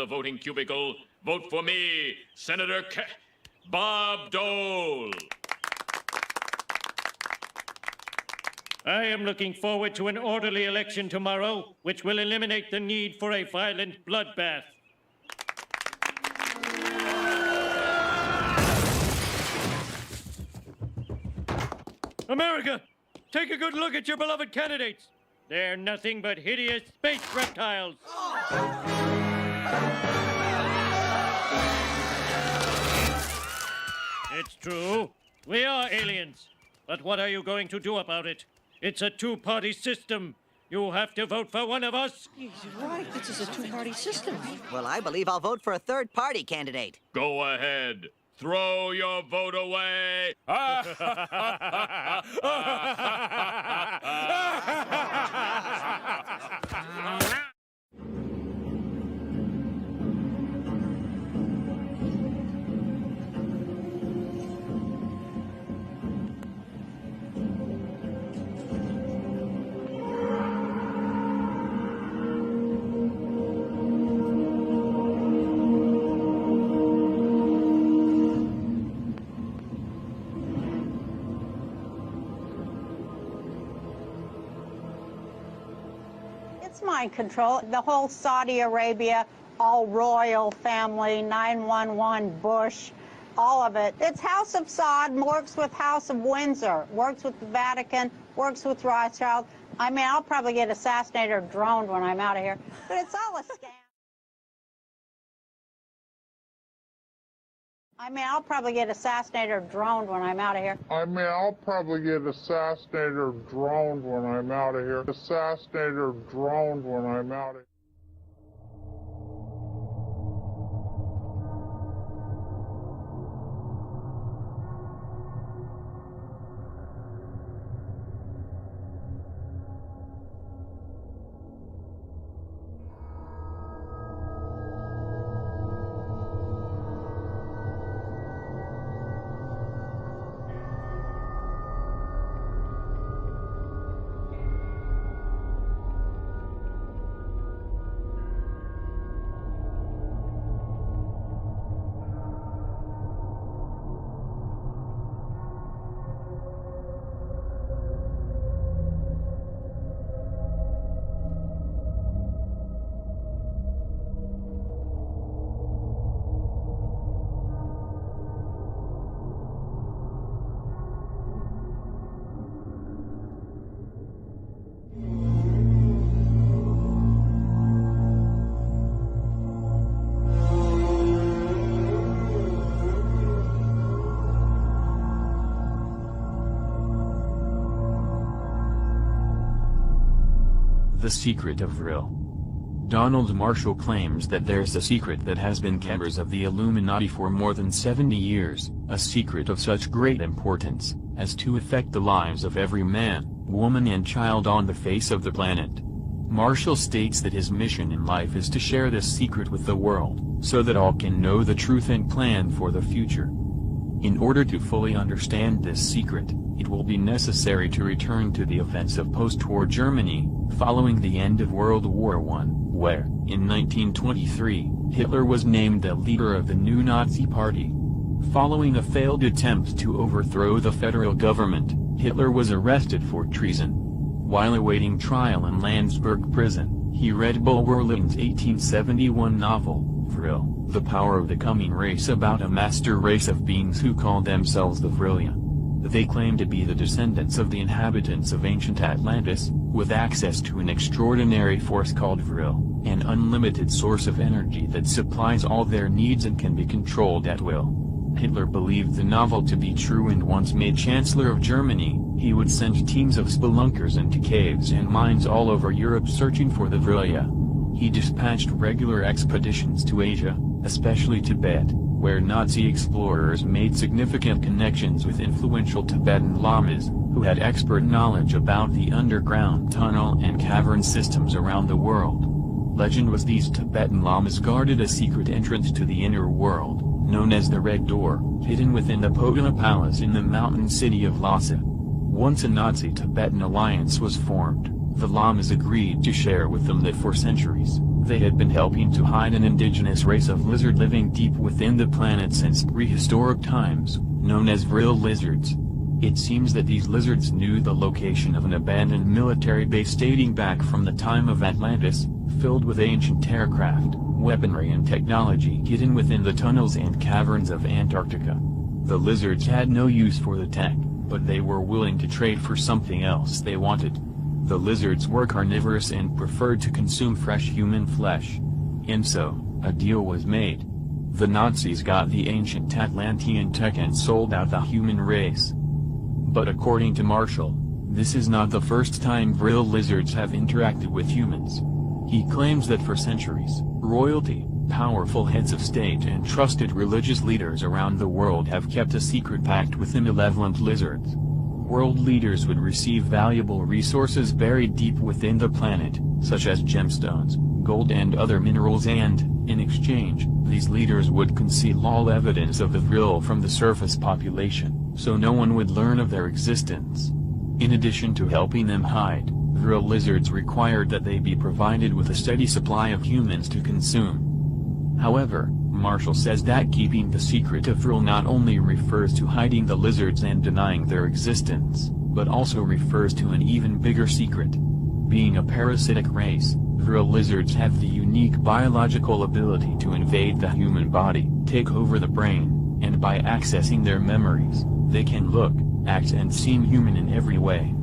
the voting cubicle, vote for me, Senator Bob Dole. I am looking forward to an orderly election tomorrow, which will eliminate the need for a violent bloodbath. America, take a good look at your beloved candidates. They're nothing but hideous space reptiles. It's true. We are aliens. But what are you going to do about it? It's a two-party system. You have to vote for one of us. He's right. This is a two-party system. Well, I believe I'll vote for a third-party candidate. Go ahead. Throw your vote away. It's mind control. The whole Saudi Arabia, all royal family, 911, Bush, all of it. It's House of Saud, works with House of Windsor, works with the Vatican, works with Rothschild. I mean, I'll probably get assassinated or droned when I'm out of here, but it's all a scam. I mean, I'll probably get assassinated or droned when I'm out of here. I'll probably get assassinated or droned when I'm out of here. Assassinated or droned when I'm out of here. The Secret of VRIL. Donald Marshall claims that there's a secret that has been members of the Illuminati for more than 70 years, a secret of such great importance, as to affect the lives of every man, woman and child on the face of the planet. Marshall states that his mission in life is to share this secret with the world, so that all can know the truth and plan for the future. In order to fully understand this secret, it will be necessary to return to the events of post-war Germany, following the end of World War I, where, in 1923, Hitler was named the leader of the new Nazi Party. Following a failed attempt to overthrow the federal government, Hitler was arrested for treason. While awaiting trial in Landsberg prison, he read Bulwer Lytton's 1871 novel, VRIL, The Power of the Coming Race, about a master race of beings who called themselves the VRILian. They claim to be the descendants of the inhabitants of ancient Atlantis, with access to an extraordinary force called VRIL, an unlimited source of energy that supplies all their needs and can be controlled at will. Hitler believed the novel to be true, and once made Chancellor of Germany, he would send teams of spelunkers into caves and mines all over Europe searching for the VRILia. He dispatched regular expeditions to Asia, especially Tibet, where Nazi explorers made significant connections with influential Tibetan lamas, who had expert knowledge about the underground tunnel and cavern systems around the world. Legend was these Tibetan lamas guarded a secret entrance to the inner world, known as the Red Door, hidden within the Pagoda Palace in the mountain city of Lhasa. Once a Nazi-Tibetan alliance was formed, the lamas agreed to share with them that for centuries, They had been helping to hide an indigenous race of lizard living deep within the planet since prehistoric times, known as VRIL lizards. It seems that these lizards knew the location of an abandoned military base dating back from the time of Atlantis, filled with ancient aircraft, weaponry and technology hidden within the tunnels and caverns of Antarctica. The lizards had no use for the tech, but they were willing to trade for something else they wanted. The lizards were carnivorous and preferred to consume fresh human flesh. And so, a deal was made. The Nazis got the ancient Atlantean tech and sold out the human race. But according to Marshall, this is not the first time VRIL lizards have interacted with humans. He claims that for centuries, royalty, powerful heads of state and trusted religious leaders around the world have kept a secret pact with the malevolent lizards. World leaders would receive valuable resources buried deep within the planet, such as gemstones, gold and other minerals, and, in exchange, these leaders would conceal all evidence of the VRIL from the surface population, so no one would learn of their existence. In addition to helping them hide, VRIL lizards required that they be provided with a steady supply of humans to consume. However, Marshall says that keeping the secret of VRIL not only refers to hiding the lizards and denying their existence, but also refers to an even bigger secret. Being a parasitic race, VRIL lizards have the unique biological ability to invade the human body, take over the brain, and by accessing their memories, they can look, act and seem human in every way.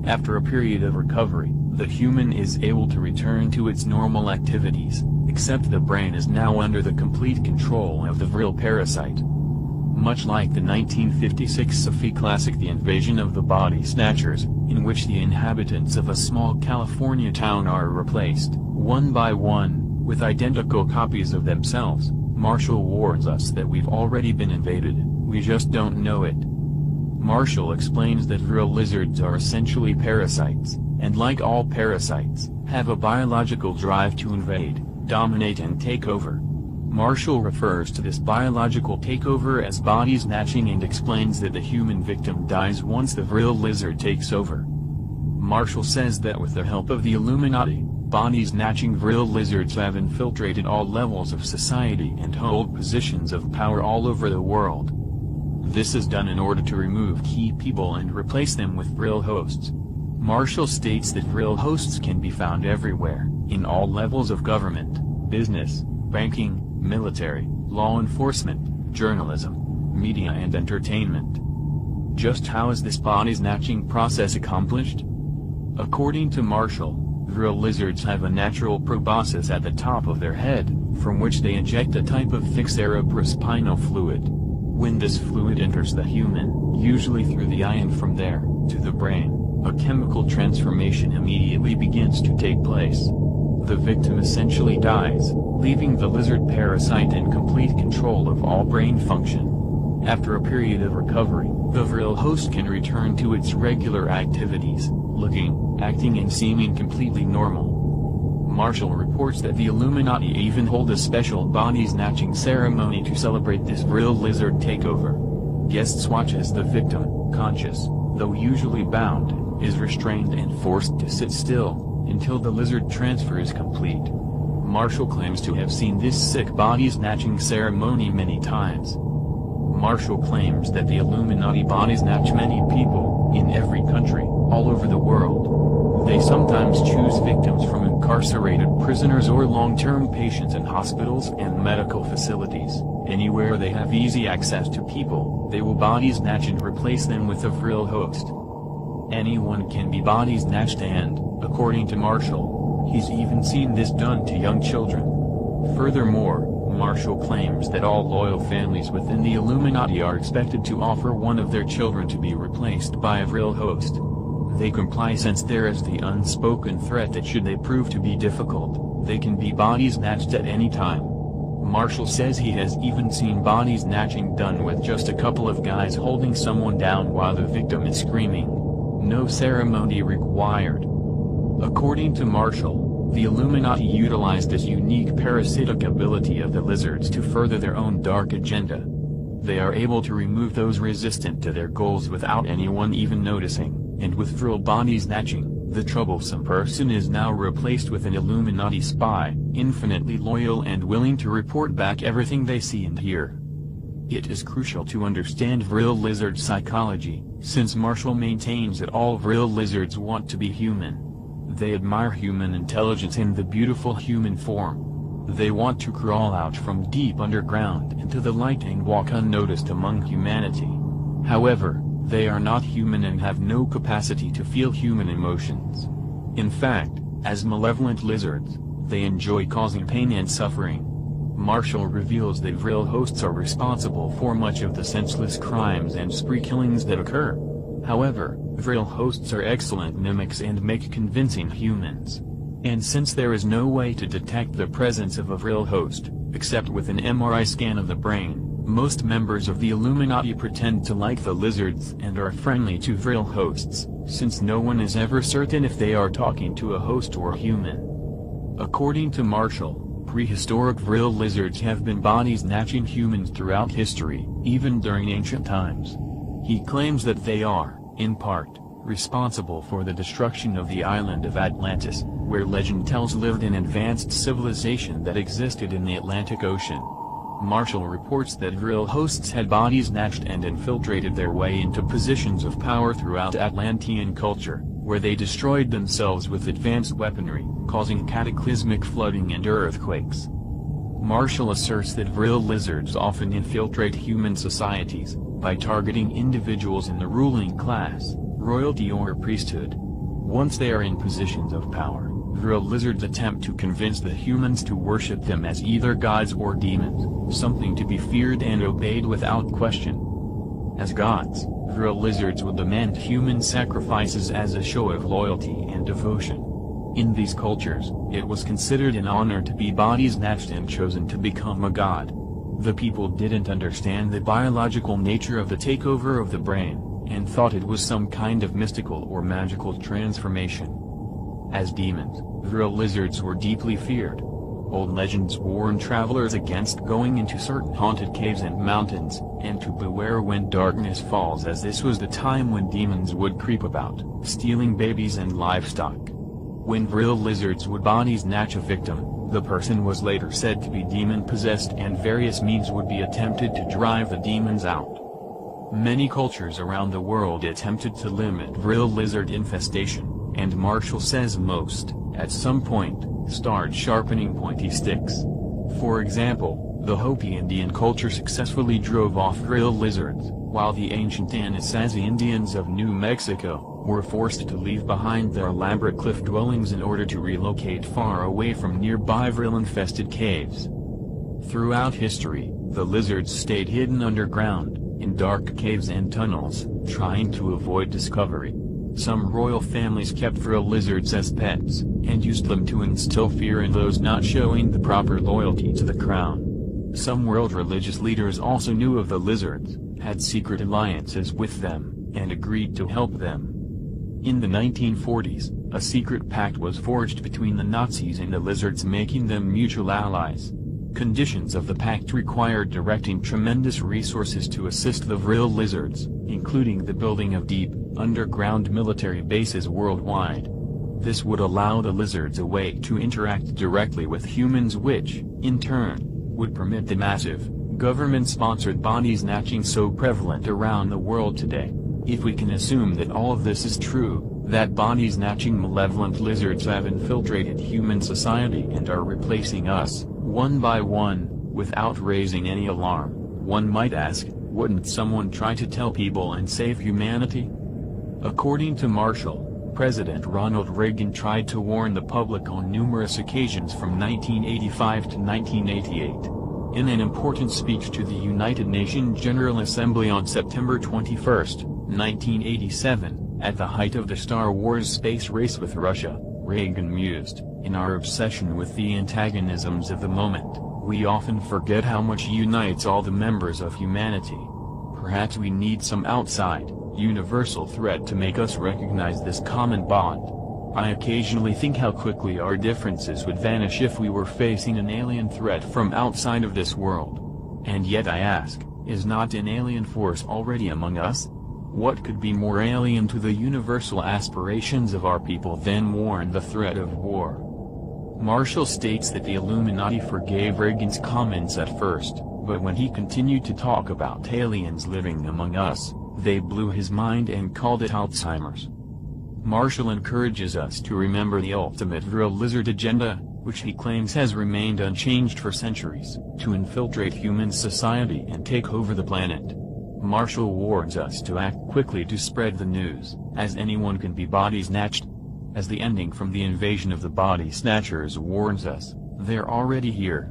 After a period of recovery, the human is able to return to its normal activities, except the brain is now under the complete control of the VRIL parasite. Much like the 1956 sci-fi classic The Invasion of the Body Snatchers, in which the inhabitants of a small California town are replaced, one by one, with identical copies of themselves, Marshall warns us that we've already been invaded, we just don't know it. Marshall explains that VRIL lizards are essentially parasites, and like all parasites, have a biological drive to invade, dominate and take over. Marshall refers to this biological takeover as body snatching and explains that the human victim dies once the VRIL lizard takes over. Marshall says that with the help of the Illuminati, body-snatching VRIL lizards have infiltrated all levels of society and hold positions of power all over the world. This is done in order to remove key people and replace them with VRIL hosts. Marshall states that VRIL hosts can be found everywhere, in all levels of government, business, banking, military, law enforcement, journalism, media and entertainment. Just how is this body-snatching process accomplished? According to Marshall, VRIL lizards have a natural proboscis at the top of their head, from which they inject a type of thick cerebrospinal fluid. When this fluid enters the human, usually through the eye and from there, to the brain, a chemical transformation immediately begins to take place. The victim essentially dies, leaving the lizard parasite in complete control of all brain function. After a period of recovery, the VRIL host can return to its regular activities, looking, acting and seeming completely normal. Marshall reports that the Illuminati even hold a special body-snatching ceremony to celebrate this VRIL lizard takeover. Guests watch as the victim, conscious, though usually bound, is restrained and forced to sit still, until the lizard transfer is complete. Marshall claims to have seen this sick body-snatching ceremony many times. Marshall claims that the Illuminati body-snatch many people, in every country, all over the world. They sometimes choose victims from incarcerated prisoners or long-term patients in hospitals and medical facilities. Anywhere they have easy access to people, they will body-snatch and replace them with a VRIL host. Anyone can be body-snatched and, according to Marshall, he's even seen this done to young children. Furthermore, Marshall claims that all loyal families within the Illuminati are expected to offer one of their children to be replaced by a VRIL host. They comply since there is the unspoken threat that should they prove to be difficult, they can be body-snatched at any time. Marshall says he has even seen body-snatching done with just a couple of guys holding someone down while the victim is screaming. No ceremony required. According to Marshall, the Illuminati utilize this unique parasitic ability of the lizards to further their own dark agenda. They are able to remove those resistant to their goals without anyone even noticing, and with VRIL body snatching, The troublesome person is now replaced with an Illuminati spy, infinitely loyal and willing to report back everything they see and hear. It is crucial to understand VRIL lizard psychology, since Marshall maintains that all VRIL lizards want to be human. They admire human intelligence in the beautiful human form. They want to crawl out from deep underground into the light and walk unnoticed among humanity. However, they are not human and have no capacity to feel human emotions. In fact, as malevolent lizards, they enjoy causing pain and suffering. Marshall reveals that VRIL hosts are responsible for much of the senseless crimes and spree killings that occur. However, VRIL hosts are excellent mimics and make convincing humans. And since there is no way to detect the presence of a VRIL host, except with an MRI scan of the brain, most members of the Illuminati pretend to like the lizards and are friendly to VRIL hosts, since no one is ever certain if they are talking to a host or human. According to Marshall, prehistoric VRIL lizards have been body-snatching humans throughout history, even during ancient times. He claims that they are, in part, responsible for the destruction of the island of Atlantis, where legend tells lived an advanced civilization that existed in the Atlantic Ocean. Marshall reports that VRIL hosts had bodies snatched and infiltrated their way into positions of power throughout Atlantean culture, where they destroyed themselves with advanced weaponry, causing cataclysmic flooding and earthquakes. Marshall asserts that VRIL lizards often infiltrate human societies, by targeting individuals in the ruling class, royalty or priesthood. Once they are in positions of power, VRIL lizards attempt to convince the humans to worship them as either gods or demons, something to be feared and obeyed without question. As gods, VRIL lizards would demand human sacrifices as a show of loyalty and devotion. In these cultures, it was considered an honor to be body-snatched and chosen to become a god. The people didn't understand the biological nature of the takeover of the brain, and thought it was some kind of mystical or magical transformation. As demons, VRIL lizards were deeply feared. Old legends warn travelers against going into certain haunted caves and mountains, and to beware when darkness falls, as this was the time when demons would creep about, stealing babies and livestock. When VRIL lizards would body snatch a victim, the person was later said to be demon-possessed, and various means would be attempted to drive the demons out. Many cultures around the world attempted to limit VRIL lizard infestation, and Marshall says most, at some point, started sharpening pointy sticks. For example, the Hopi Indian culture successfully drove off VRIL lizards, while the ancient Anasazi Indians of New Mexico were forced to leave behind their elaborate cliff dwellings in order to relocate far away from nearby VRIL-infested caves. Throughout history, the lizards stayed hidden underground, in dark caves and tunnels, trying to avoid discovery. Some royal families kept VRIL lizards as pets, and used them to instill fear in those not showing the proper loyalty to the crown. Some world religious leaders also knew of the lizards, had secret alliances with them, and agreed to help them. In the 1940s, a secret pact was forged between the Nazis and the lizards, making them mutual allies. Conditions of the pact required directing tremendous resources to assist the VRIL lizards, including the building of deep, underground military bases worldwide. This would allow the lizards a way to interact directly with humans, which, in turn, would permit the massive, government-sponsored body snatching so prevalent around the world today. If we can assume that all of this is true, that body-snatching malevolent lizards have infiltrated human society and are replacing us, one by one, without raising any alarm, one might ask, wouldn't someone try to tell people and save humanity? According to Marshall, President Ronald Reagan tried to warn the public on numerous occasions from 1985 to 1988. In an important speech to the United Nations General Assembly on September 21, 1987, at the height of the Star Wars space race with Russia, Reagan mused, "In our obsession with the antagonisms of the moment, we often forget how much unites all the members of humanity. Perhaps we need some outside, universal threat to make us recognize this common bond. I occasionally think how quickly our differences would vanish if we were facing an alien threat from outside of this world. And yet I ask, is not an alien force already among us? What could be more alien to the universal aspirations of our people than war and the threat of war? Marshall states that the Illuminati forgave Reagan's comments at first, but when he continued to talk about aliens living among us, they blew his mind and called it Alzheimer's. Marshall encourages us to remember the ultimate VRIL lizard agenda, which he claims has remained unchanged for centuries, to infiltrate human society and take over the planet. Marshall warns us to act quickly to spread the news, as anyone can be body snatched. As the ending from the invasion of the body snatchers warns us, they're already here.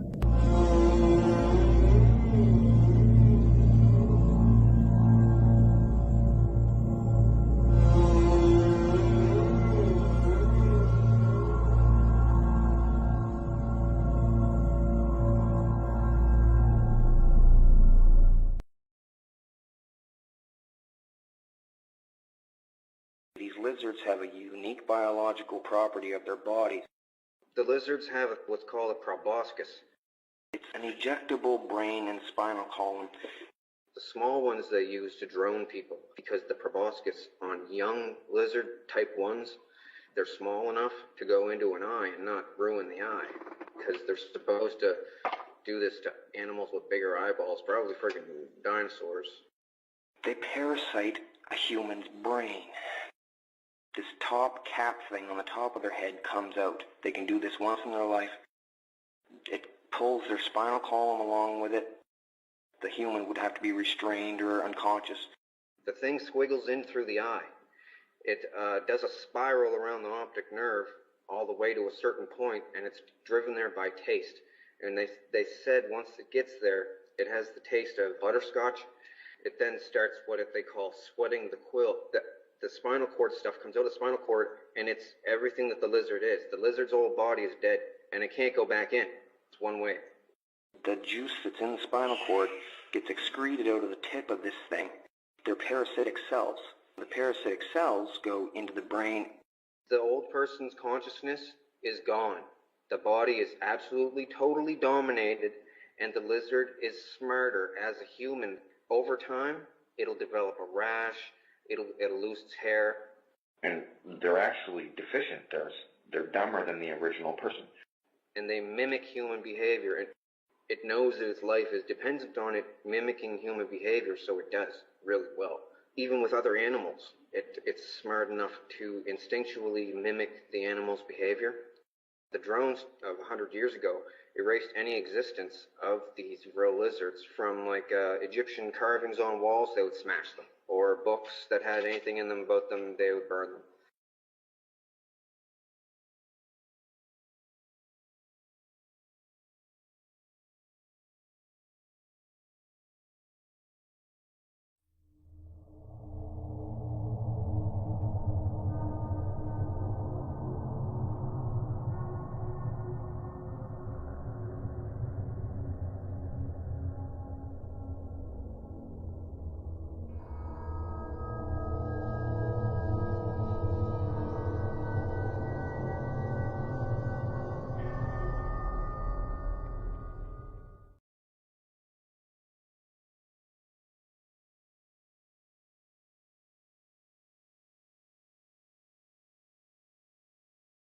These lizards have a unique biological property of their bodies. The lizards have what's called a proboscis. It's an ejectable brain and spinal column. The small ones they use to drone people, because the proboscis on young lizard type 1s, they're small enough to go into an eye and not ruin the eye, because they're supposed to do this to animals with bigger eyeballs, probably friggin' dinosaurs. They parasite a human's brain. This top cap thing on the top of their head comes out. They can do this once in their life. It pulls their spinal column along with it. The human would have to be restrained or unconscious. The thing squiggles in through the eye. It does a spiral around the optic nerve all the way to a certain point, and it's driven there by taste. And they said once it gets there, it has the taste of butterscotch. It then starts what they call sweating the quill. The spinal cord stuff comes out of the spinal cord, and it's everything that the lizard is. The lizard's whole body is dead, and it can't go back in. It's one way. The juice that's in the spinal cord gets excreted out of the tip of this thing. They're parasitic cells. The parasitic cells go into the brain. The old person's consciousness is gone. The body is absolutely, totally dominated, and the lizard is smarter as a human. Over time, it'll develop a rash. It'll lose its hair. And they're actually deficient. They're dumber than the original person. And they mimic human behavior. And it knows that its life is dependent on it mimicking human behavior, so it does really well. Even with other animals, it's smart enough to instinctually mimic the animal's behavior. The drones of 100 years ago erased any existence of these VRIL lizards from Egyptian carvings on walls. They would smash them. Or books that had anything in them about them, they would burn them.